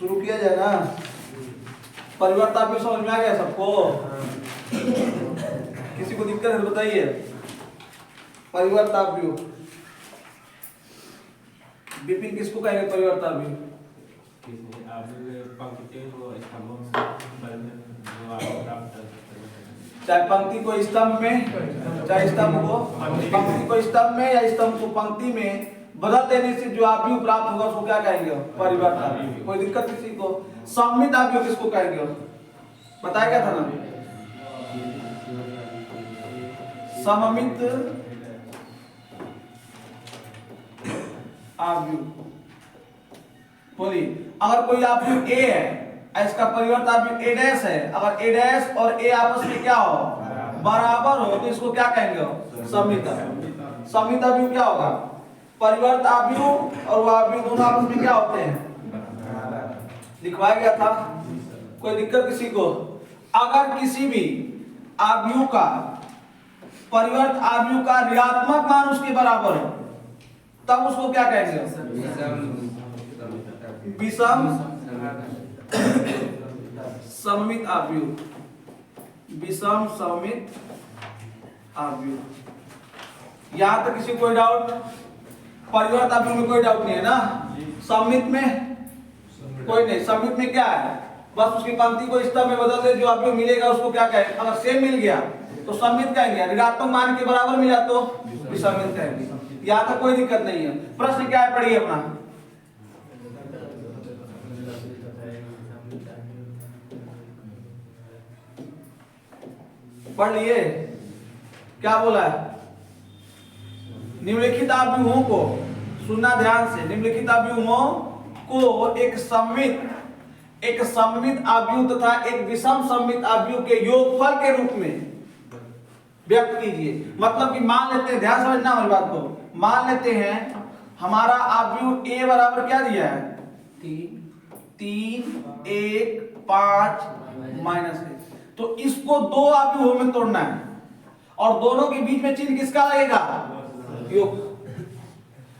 शुरू किया जाए ना। परिवर्तन भी समझ में आ गया सबको? किसी को दिक्कत है तो बताइए। परिवर्तन विपिन किसको कहेंगे परिवर्तन? चाहे पंक्ति को स्तंभ में, चाहे स्तंभ को पंक्ति को स्तंभ में या स्तंभ को पंक्ति में बदल देने से जो आव्यूह प्राप्त होगा उसको क्या कहेंगे? परिवर्तन। कोई दिक्कत किसी को? सममित आव्यूह किसको कहेंगे? बताया क्या था ना? सममित आव्यूह। बोलिए, अगर कोई आव्यूह ए है, इसका परिवर्तन आव्यूह ए डैश है, अगर ए डैश और ए आपस में क्या हो? बराबर हो, तो इसको क्या कहेंगे? सममित आव्यूह। सममित आव्यूह क्या होगा? परिवर्तन आव्यूह और वो आव्यूह दोनों आपस में क्या होते हैं? लिखवाया गया था। कोई दिक्कत किसी को? अगर किसी भी आव्यूह का परिवर्तन आव्यूह का ऋणात्मक मान उसके बराबर हो तब उसको क्या कहेंगे? विषम सममित आव्यूह। विषम सममित आव्यूह। यहां तक किसी कोई डाउट? परिवर्तन आव्यूह में कोई डाउट नहीं है ना? सममित में कोई नहीं। सममित में क्या है? बस उसकी पंक्ति को स्तंभ में बदल दे, जो आव्यूह मिलेगा उसको क्या कहेंगे? अगर सेम मिल गया तो सममित कहेंगे, ऋणात्मक मान के बराबर मिला तो विषमित कहेंगे। यहां तक कोई दिक्कत नहीं है। प्रश्न क्या है पढ़िए अपना। पढ़ लिए? क्या बोला है? निम्नलिखित आव्यूहों को सुनना ध्यान से। निम्नलिखित आव्यूहों को एक सममित आव्यूह तथा एक विषम सममित आव्यूह के योगफल के रूप में व्यक्त कीजिए। मतलब कि मान लेते हैं, ध्यान समझना हमारी बात को। मान लेते हैं हमारा आव्यूह ए बराबर क्या दिया है? 3 1 5 -1। तो इसको दो आव्यूहों में तोड़ना है और दोनों के बीच में चिन्ह किसका लगेगा? योग।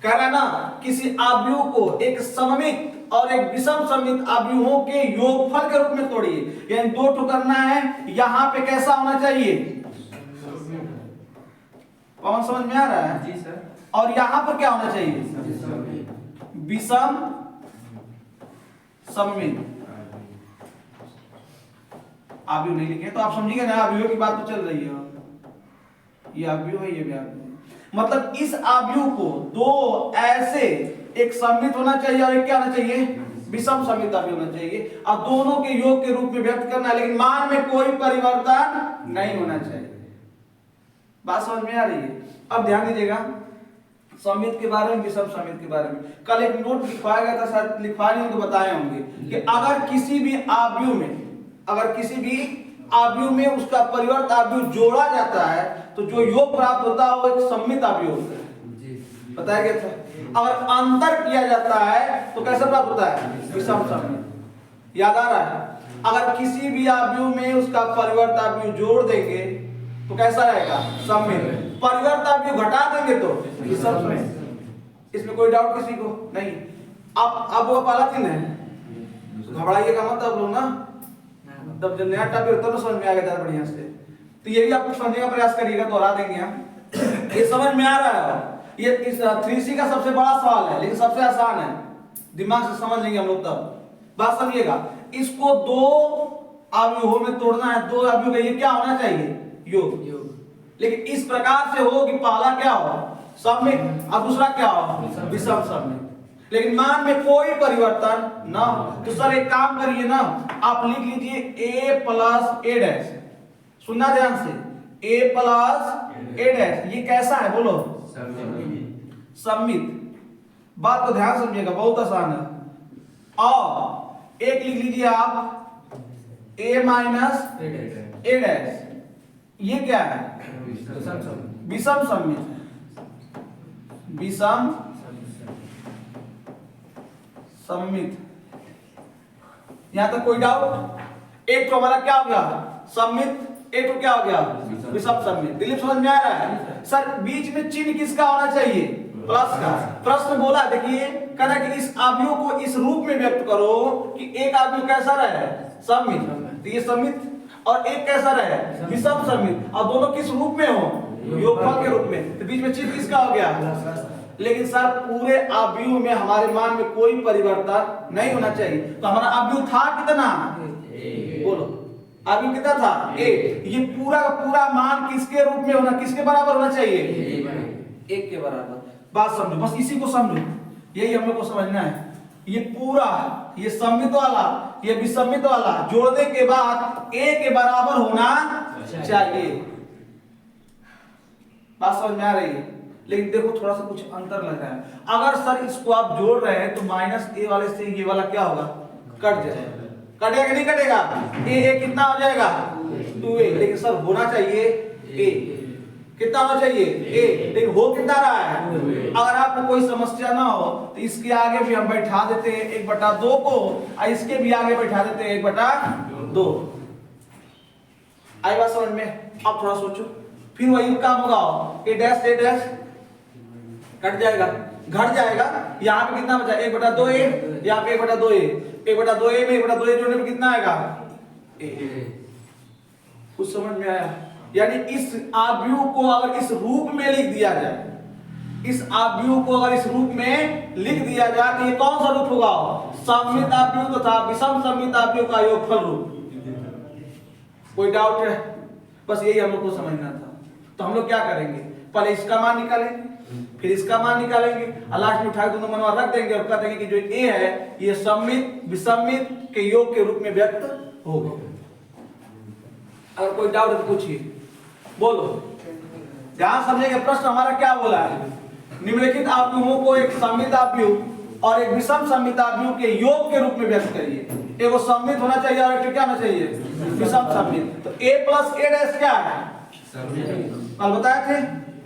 कह रहा है ना, किसी आव्यूह को एक सममित और एक विषम सममित आव्यूहों के योगफल के रूप में तोड़िए। यानी दो ठो करना है। यहां पे कैसा होना चाहिए? पवन समझ में आ रहा है? जी सर। और यहां पर क्या होना चाहिए? विषम सममित आव्यूह नहीं लिखे तो आप समझिएगा ना, आव्यूह की बात तो चल रही है। ये आव्यूह है, ये भी आव्यूह है। मतलब इस आव्यूह को दो ऐसे, एक सममित होना चाहिए और एक क्या होना चाहिए? विषम सममित आव्यूह होना चाहिए और दोनों के योग के रूप में व्यक्त करना है, लेकिन मान में कोई परिवर्तन नहीं होना चाहिए। बात समझ में आ रही है? अब ध्यान दीजिएगा सममित के बारे में, विषम सममित के बारे में कल एक नोट लिखवाया गया था, शायद लिखवा नहीं तो बताए होंगे कि अगर किसी भी आव्यूह में उसका परिवर्तन आव्यूह जोड़ा जाता है तो जो योग प्राप्त होता है वो एक सममित आव्यूह होता है। बताया गया था। अगर अंतर किया जाता है तो कैसे प्राप्त होता है? विषम सममित। याद आ रहा है? अगर किसी भी आव्यूह में उसका परिवर्तन आव्यूह जोड़ देंगे तो कैसा रहेगा? सममित। परिवर्तन आव्यूह घटा देंगे तो विषम सममित। इसमें कोई डाउट किसी को नहीं? अब वो पहला दिन है, घबराइएगा मत आप लोग ना। तब जब नया टॉपिक होता है तो समझ में आ गया बढ़िया से। तो ये भी आप समझने का प्रयास करिएगा, दोहरा देंगे हम। ये समझ में आ रहा है? ये इस 3C का सबसे बड़ा सवाल है लेकिन सबसे आसान है। दिमाग से समझ लेंगे हम लोग तब। बात समझिएगा, इसको दो आव्यूहों में तोड़ना है। दो आव्यूह का ये क्या होना चाहिए? योग। लेकिन इस प्रकार से हो कि पहला क्या हो? सममित और दूसरा क्या हो? विषम सममित। लेकिन मान में कोई परिवर्तन ना हो। तो सर एक काम करिए ना, आप लिख लीजिए a + a डैश। सुनना ध्यान से, a + a डैश। ये कैसा है बोलो? सममित। बात को ध्यान समझिएगा, बहुत आसान है। और एक लिख लीजिए आप a - a डैश। ये क्या है? विषम सममित। विषम सममित। यहां तक कोई डाउट? एक तो हमारा क्या हो गया? सममित। एक तो क्या हो गया? विषम सममित। दिलीप समझ में आ रहा है? सर बीच में चिन्ह किसका होना चाहिए? प्लस का। प्रश्न बोला देखिए, कहना कि इस अवयव को इस रूप में व्यक्त करो कि एक अवयव कैसा रहे, सममित, तो ये सममित, और एक कैसा रहे, विषम सममित, और दोनों किस रूप में हो, योगफल के रूप में, तो बीच में चिन्ह किसका हो गया। लेकिन सर पूरे अवयव में हमारे मान में कोई परिवर्तन नहीं होना चाहिए, तो हमारा अवयव था कितना, बोलो अवयव कितना था, ए। ये पूरा का पूरा मान किसके रूप में होना, किसके बराबर होना चाहिए, एक के बराबर। बात समझो, बस इसी को समझो, यही हम लोग को समझना है। ये पूरा, ये सममित वाला, ये विसम्मित वाला जोड़ने के बाद ए के बराबर होना चाहिए। बात समझ में आ रही है। लेकिन देखो थोड़ा सा कुछ अंतर लग रहा है। अगर सर इसको आप जोड़ रहे हैं तो माइनस ए वाले से ये वाला क्या होगा, कट जाएगा। कटेगा नहीं कटेगा, ए कितना हो जाएगा, 2a। लेकिन सर होना चाहिए ए, कितना होना चाहिए ए, लेकिन हो कितना रहा है। अगर आपको कोई समस्या ना हो तो इसके आगे भी हम बैठा देते हैं 1/2 को, और इसके भी आगे बैठा देते हैं 1/2। आई बात समझ में। अब थोड़ा सोचो, फिर वही काम होगा, ए डैश कट जाएगा, घट जाएगा। यहाँ पे कितना बचा, 1/2a, यहाँ पे 1/2a, 1/2a में 1/2a जोड़ने में कितना आएगा, कुछ समझ में आया। यानी इस अवयव को अगर इस रूप में लिख दिया जाए, इस अवयव को अगर इस रूप में लिख दिया जाए तो ये कौन सा रूप होगा, सममित अवयव तथा विषम सममित अवयव का योगफल रूप। कोई डाउट है, बस यही हम लोग को समझना था। तो हम लोग क्या करेंगे, पहले इसका मान निकालेंगे, फिर इसका मान निकालेंगे, और लास्ट में उठा के दोनों मनवा रख देंगे और कह देंगे कि जो ए है ये सममित विसम्मित के योग के रूप में व्यक्त होगा। अगर कोई डाउट है तो पूछिए, बोलो। ध्यान समझेंगे, प्रश्न हमारा क्या बोला है, निम्नलिखित अवयवों को एक सममित अवयव और एक विषम सममित अवयव के योग के रूप में व्यक्त करिए। एगो सममित होना चाहिए और एक क्या होना चाहिए, विषम सममित। तो a प्लस a डैश क्या है, कल बताए थे।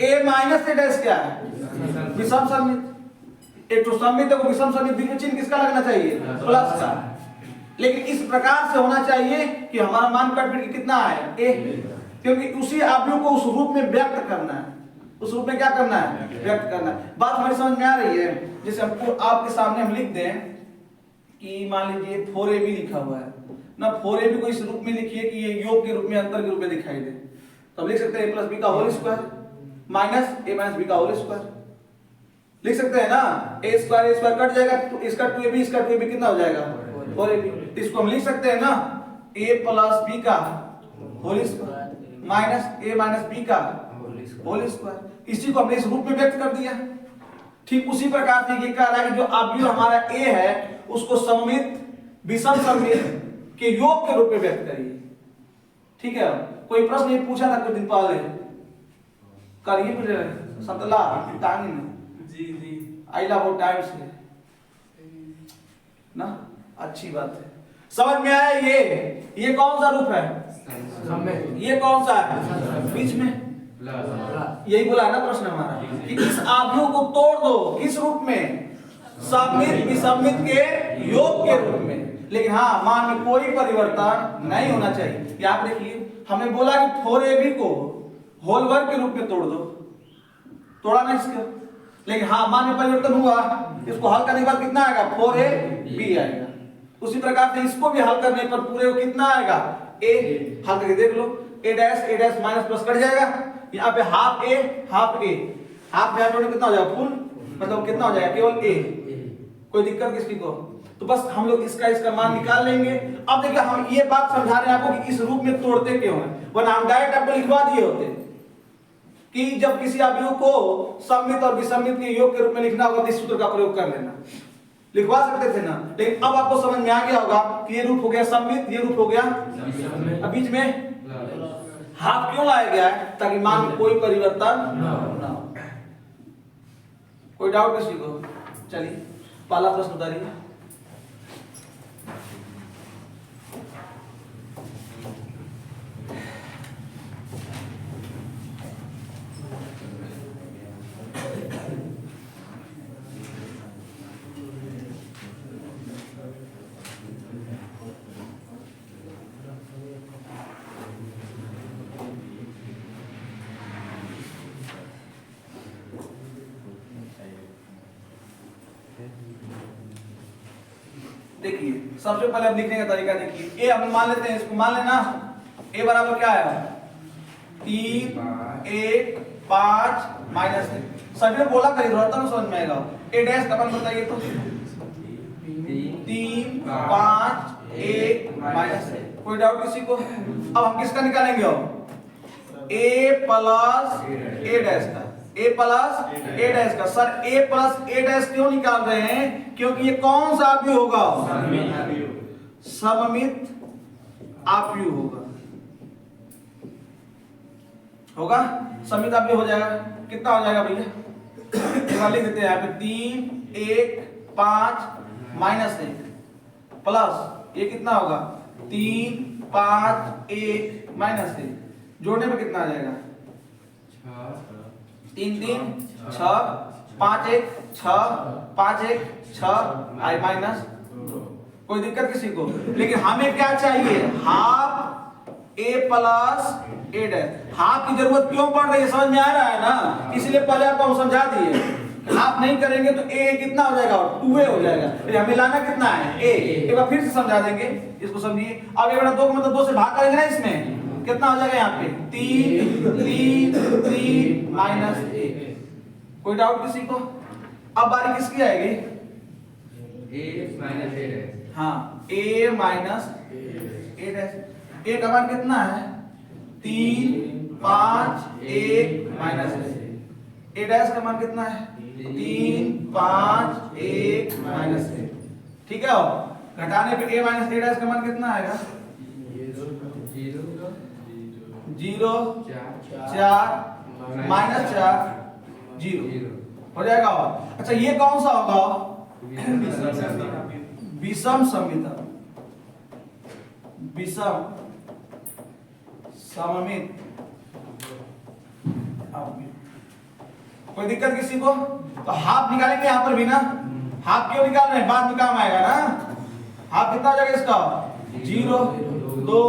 a माइनस a डैश क्या है, विषम सममित। एक तो सममित है, विषम सममित, बीच में चिन्ह किसका लगना चाहिए, प्लस का। लेकिन इस प्रकार से होना चाहिए कि हमारा मान कट के कितना है, a, क्योंकि उसी अवयव को उस रूप में व्यक्त करना है। उस रूप में क्या करना है, व्यक्त करना है। बात हमारी समझ में आ रही है। जैसे हमको आपके सामने हम लिख दें कि मान लीजिए 4ab लिखा हुआ है ना, 4ab को इस रूप में लिखिए कि ये योग के रूप में, अंतर के रूप में दिखाई दे, तो लिख सकते हैं a प्लस b का whole square minus a minus b का होल स्क्वायर। लिख सकते हैं ना, a स्क्वायर कट जाएगा, तो इसका 2ab, इसका 2ab कितना हो जाएगा, 4ab। इसको हम लिख सकते हैं ना, a प्लस b का whole square minus a minus b का होल स्क्वायर। इसी को हमने इस रूप में व्यक्त कर दिया। ठीक उसी प्रकार से ये कह रहा है कि जो अवयव हमारा a है उसको सममित विषम सममित के योग के रूप में व्यक्त करिए। ठीक है, कोई प्रश्न ये पूछा था कुछ दिन पहले, कल ही पूछे संतला टांगी में, जी आई लव टाइम से ना, अच्छी बात है। समझ में आया। ये कौन सा रूप है, ये कौन सा है, बीच में, यही बोला है ना प्रश्न हमारा कि इस अवयव को तोड़ दो किस रूप में, सममित विसम्मित के योग के रूप में। लेकिन हाँ, मान में कोई परिवर्तन नहीं होना चाहिए। यहाँ देखिए हमने बोला कि 4ab को होल वर्ग के रूप में तोड़ दो, तोड़ा ना इसका, लेकिन हाँ मान में परिवर्तन हुआ, इसको हल करने के बाद कितना आएगा, 4ab आएगा। उसी प्रकार से इसको भी हल करने पर पूरे को कितना आएगा, a। हल करके देख लो, a dash minus plus cut जाएगा, यहाँ पे half a half a, half में कितना हो जाएगा, फुल, मतलब कितना हो जाएगा, केवल a। कोई दिक्कत किसी को, तो बस हम लोग इसका मान निकाल लेंगे। अब देखिए हम ये बात समझा रहे हैं आपको कि इस रूप में तोड़ते क्यों हैं, वरना हम डायरेक्ट आपको लिखवा दिए होते कि जब किसी अवयव को सममित और विसम्मित के योग के रूप में लिखना होगा तो इस सूत्र का प्रयोग कर लेना, लिखवा सकते थे ना। लेकिन अब आपको समझ में आ गया होगा कि ये रूप हो गया सममित, ये रूप हो गया, अब बीच में हाफ क्यों लाया गया है, ताकि मान में कोई परिवर्तन ना हो। कोई डाउट किसी को, चलिए पहला प्रश्न उतारिए। देखिए सबसे पहले अब लिखने का तरीका देखिए, ए हम मान लेते हैं, इसको मान लेना ए बराबर क्या है 3 1 5 माइनस 1। सभी ने बोला करी थोड़ा तब समझ में आएगा। ए डैश का मान बताइए तो 3 5 1 माइनस 1। कोई डाउट किसी को? अब हम किसका निकालेंगे? अब ए प्लस ए डैश का, ए प्लस ए डैश का। सर ए प्लस ए डैश क्यों निकाल रहे हैं? क्योंकि ये कौन सा आव्यूह होगा? सममित आव्यूह होगा सममित आव्यूह हो जाएगा। कितना हो जाएगा भैया? लिख देते हैं यहाँ पे 3 1 5 माइनस 1 प्लस ये कितना होगा 3 5 1 माइनस 1। जोड़ने पे कितना आ जाएगा? 3 3 6 5 1 6 5 1 6 आई माइनस। कोई दिक्कत किसी को? लेकिन हमें क्या चाहिए? हाफ ए प्लस ए डैश। हाफ की जरूरत क्यों पड़ रही है समझ में आ रहा है ना? इसलिए पहले आपको हम समझा दिए। हाफ नहीं करेंगे तो ए कितना हो जाएगा? 2a हो जाएगा। फिर हमें लाना कितना है? a। एक बार फिर से समझा देंगे, इसको समझिए। अब ये बड़ा 2 का मतलब 2 से भाग करेंगे ना, इसमें कितना हो जाएगा? यहाँ पे 3 माइनस 1। कोई डाउट किसी को? अब बारी किसकी आएगी? a minus a dash. हाँ a minus a dash. a का मान कितना है? 3 5 1 माइनस 1। a डैश का मान कितना है? 3 5 1 माइनस 1। ठीक है। घटाने पे a माइनस a डैश का मान कितना आएगा? 0 4 माइनस 4 0 हो जाएगा। अच्छा ये कौन सा होगा? विषम सममित, विषम सममित। कोई दिक्कत किसी को? तो हाफ निकालेंगे यहाँ पर भी ना। हाफ क्यों निकाल रहे हैं? बाद में काम आएगा ना। हाफ कितना हो जाएगा इसका? 0 2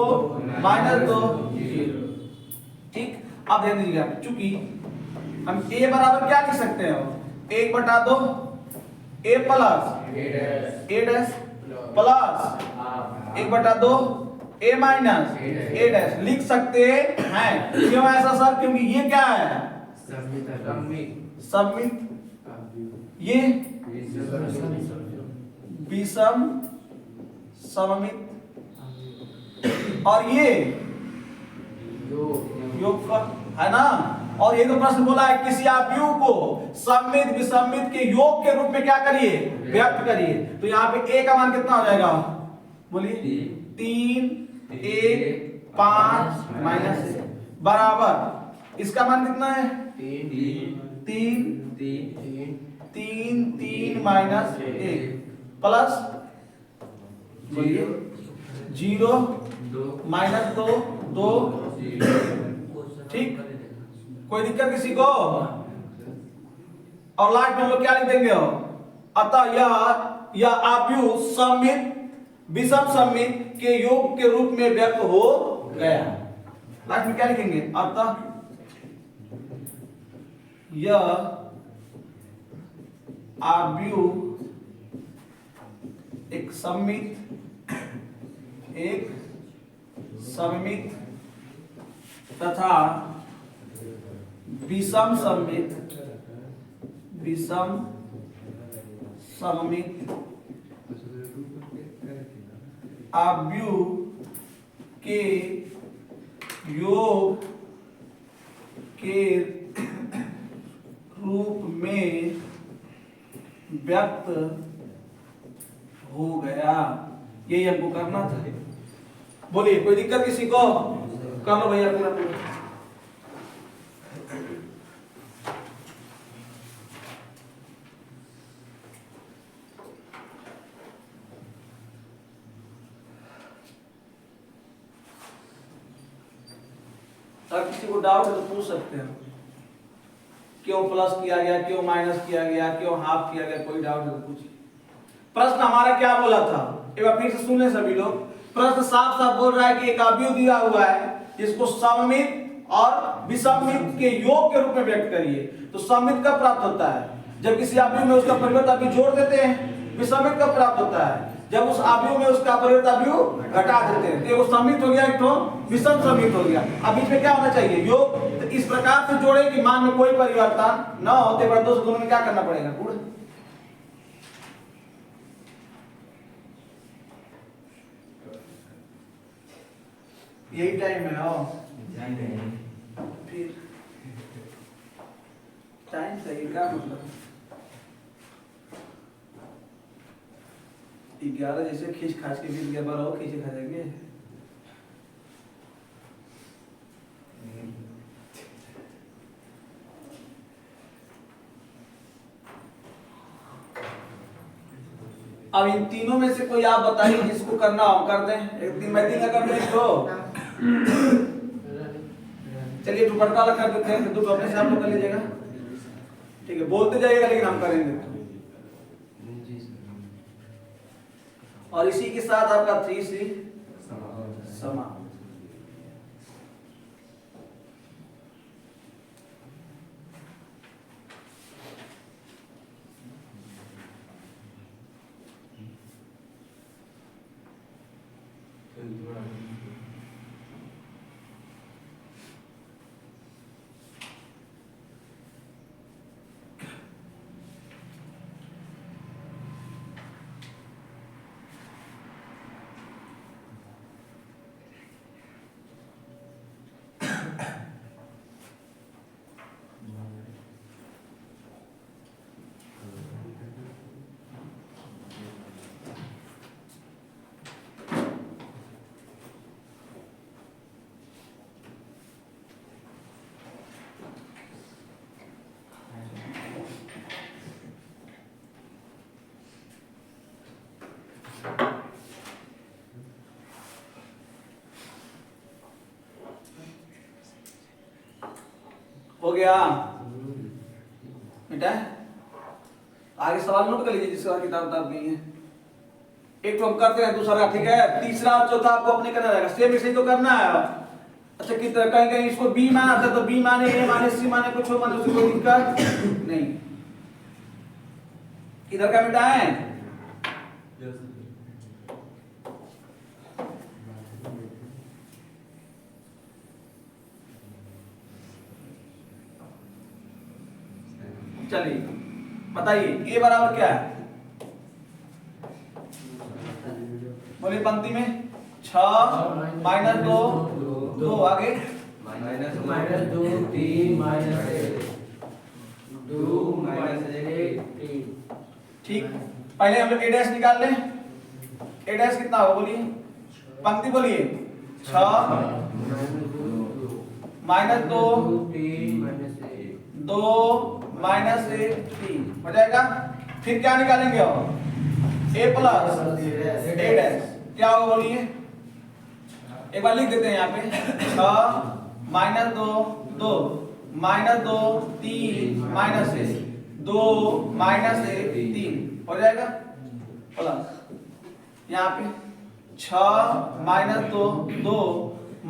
माइनस 2 0। ठीक। अब ध्यान दीजिएगा, चूंकि हम a बराबर क्या लिख सकते हैं? 1 बटा 2 a plus a dash plus 1 बटा 2 a माइनस a डैश लिख सकते हैं। क्यों ऐसा सर? क्योंकि ये क्या है? सममित। ये विषम सममित और ये योग का है ना। और ये तो प्रश्न बोला है किसी आव्यूह को सममित विषमित के योग के रूप में क्या करिए? व्यक्त करिए। तो यहाँ पे a का मान कितना हो जाएगा? बोलिए 3 1 5 माइनस 1 बराबर इसका मान कितना है? 3 माइनस 1 प्लस 0 माइनस 2 2। ठीक। कोई दिक्कत किसी को? और लास्ट में हम लोग क्या लिख देंगे? अतः यह आव्यूह सममित विषम सममित के योग के रूप में व्यक्त हो गया। लास्ट में क्या लिखेंगे? अतः यह आव्यूह एक सममित तथा विषम सममित आव्यूह के योग के रूप में व्यक्त हो गया। यही हमको करना था। बोलिए कोई दिक्कत किसी को? कर लो भैया पूरा पूरा। अगर किसी को डाउट है तो पूछ सकते हैं। क्यों प्लस किया गया, क्यों माइनस किया गया, क्यों हाफ किया गया? कोई डाउट है तो पूछिए। प्रश्न हमारा क्या बोला था? एक बार फिर से सुन ले सभी लोग। प्रश्न साफ साफ बोल रहा है कि एक आव्यूह दिया हुआ है जिसको सममित और विषमित के योग के रूप में व्यक्त करिए। तो सममित कब प्राप्त होता है? जब किसी अवयव में उसका परिवर्त अवयव जोड़ देते हैं, विषमित कब प्राप्त होता है? जब उस अवयव में उसका परिवर्त अवयव घटा देते हैं, तो वो समित हो गया, एक तो विषम समित हो गया। अब बीच में क्या होना चाहिए? योग। तो इस प्रकार से जोड़े कि मान में कोई परिवर्तन न होते पर दोनों में क्या करना पड़ेगा? गुण। यही टाइम है। आओ फिर टाइम सही का मतलब 11 जैसे खींच खाच के बीत गया, 12 और खींचे खा जाएंगे। अब इन तीनों में से कोई आप बताइए जिसको करना हो कर दें। एक दिन मैं दिन कर दें तो चलिए दुपट्टा लगा कर देते हैं, तो अपने से आप लोग कर लीजिएगा। ठीक है, बोलते जाइएगा लेकिन हम करेंगे। और इसी के साथ आपका 3C समाप्त। हो गया बेटा? आगे सवाल नोट कर लीजिए जिसका किताब नहीं है। एक तो हम करते हैं, दूसरा ठीक है, तीसरा और चौथा आपको अपने करना रहेगा। सेम इसे तो करना है। अच्छा कितना कहीं कहीं इसको बी माना था तो बी माने, ए माने, सी माने, कुछ माने, उसकी कोई दिक्कत नहीं। इधर का बेटा है चलिए बताइए ए बराबर क्या है? बोलिए पंक्ति में 6 माइनस 2 2 आगे माइनस 2 3 माइनस 1 2 माइनस 1 3। ठीक, पहले हम लोग ए डैश निकाल लें। ए डैश कितना होगा बोलिए? पंक्ति बोलिए 6 माइनस 2 2 माइनस 1 3 हो जाएगा। फिर क्या निकालेंगे? और ए प्लस ए डैश क्या होगा बोलिए? एक बार लिख देते हैं यहाँ पे 6 माइनस 2 2 माइनस 2 3 माइनस 1 2 माइनस 1 3 हो जाएगा। प्लस यहाँ पे 6 माइनस 2 2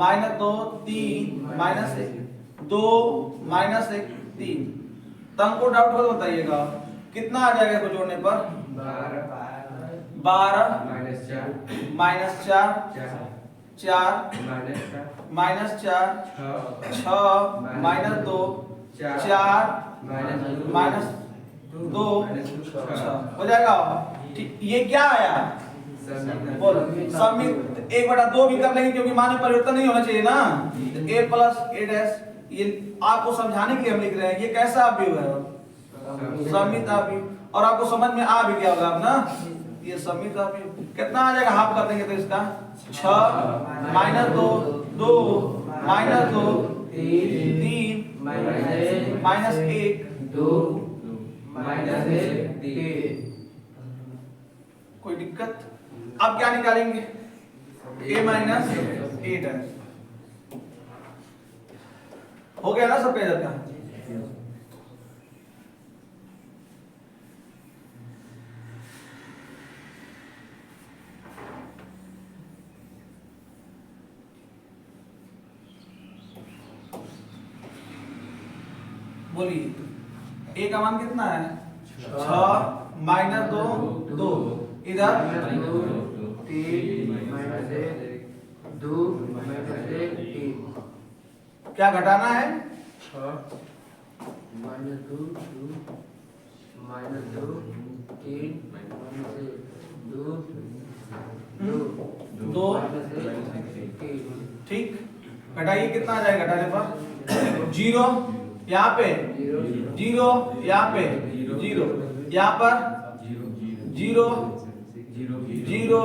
माइनस 2 3 माइनस 1 2 माइनस 1 3। तंग को डाउट हो तो बताइएगा कितना आ जाएगा इसको जोड़ने पर? 12 माइनस 4 4 माइनस 4 6 माइनस 2 4 माइनस 2 6 हो जाएगा। ठीक, ये क्या आया? बोलो समित 1/2 भी कर लेंगे क्योंकि मान में परिवर्तन नहीं होना चाहिए ना। तो a प्लस a डैश ये आपको समझाने के लिए हम लिख रहे हैं। ये कैसा अवयव है? समित अवयव। और आपको समझ में आ भी गया होगा अब ना, ये समित अवयव। कितना आ जाएगा? हाफ कर देंगे तो इसका 6 माइनस 2 2 माइनस 2 3 माइनस 1 2 माइनस 1 3। कोई दिक्कत? अब क्या निकालेंगे? a माइनस a डैश हो गया ना सब पे जाता? बोलिए a का मान कितना है? 6 माइनस 2 2 इधर 3 माइनस 1 2 माइनस 1 3 क्या घटाना है? 6 माइनस 2 2 माइनस 2 3 माइनस 1 2 2 दो माइनस 1 3 ठीक। घटाइए, कितना आ जाएगा घटाने पर? 0 यहाँ पे 0 यहाँ पे 0 यहाँ पर 0 0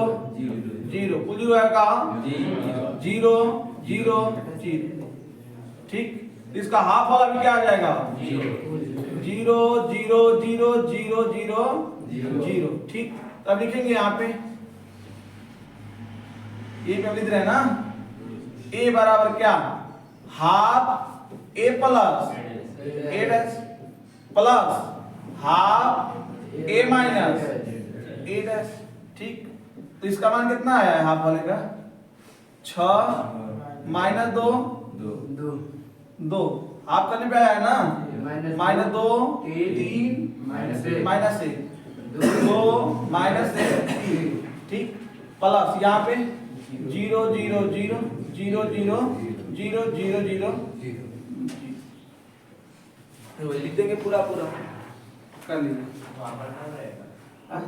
0 कुल 0 है कहाँ? 0 0 0 ठीक। इसका हाफ वाला भी क्या आ जाएगा? 0 0 0 0 0 0 ठीक। तब लिखेंगे यहाँ पे ये पे लिख रहे हैं ना, a बराबर क्या? Half a plus a dash plus half a minus a dash ठीक। तो इसका मान कितना आया है हाफ वाले का? 6 माइनस 2 2 हाफ करने पे आया है ना, माइनस 2 3 माइनस 1 2 माइनस 1 ठीक प्लस यहाँ पे 0 0 0 0 0 0 0 0 0 लिख देंगे पूरा पूरा कर लीजिए। वहाँ पर ना रहेगा, हाँ?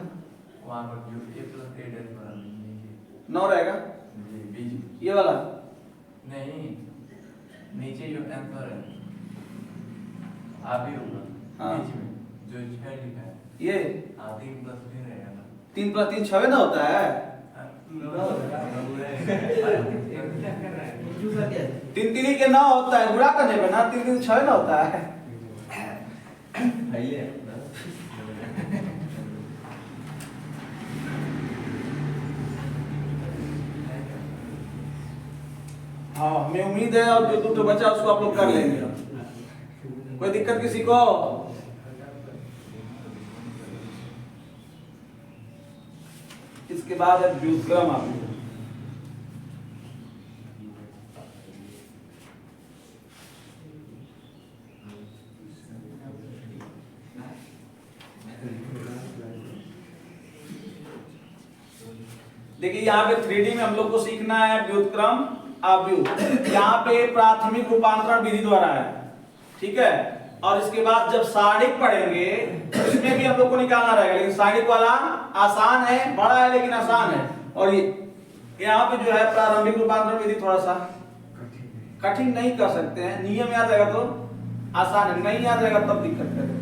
वहाँ पर जो a plus a डैश बना नीचे 9 रहेगा जी बीच ये वाला। नहीं, नीचे जो आंसर है आप ही होगा हाँ। बीच में जो 6 लिखा है ये 3 plus 3 रहेगा ना 3 + 3 6 ना होता है। 3 3 के 9 होता है, गुणा करने पे ना 3 3 6 ना होता है। हाँ हमें उम्मीद है, और जो तो बचा उसको आप लोग कर लेंगे। कोई दिक्कत किसी को? इसके बाद है व्युत्क्रम। आप देखिए यहाँ पे 3D में हम लोग को सीखना है व्युत्क्रम अव्युत। यहाँ पे प्राथमिक रूपांतरण विधि द्वारा है, ठीक है। और इसके बाद जब सारणिक पढ़ेंगे इसमें भी हम लोग को निकालना रहेगा, लेकिन सारणिक वाला आसान है, बड़ा है लेकिन आसान है। और ये यहाँ पे जो है प्रारंभिक रूपांतरण विधि थोड़ा सा कठिन नहीं कर सकते हैं। नियम याद रहेगा तो आसान है, नहीं याद रहेगा तब दिक्कत करेगा।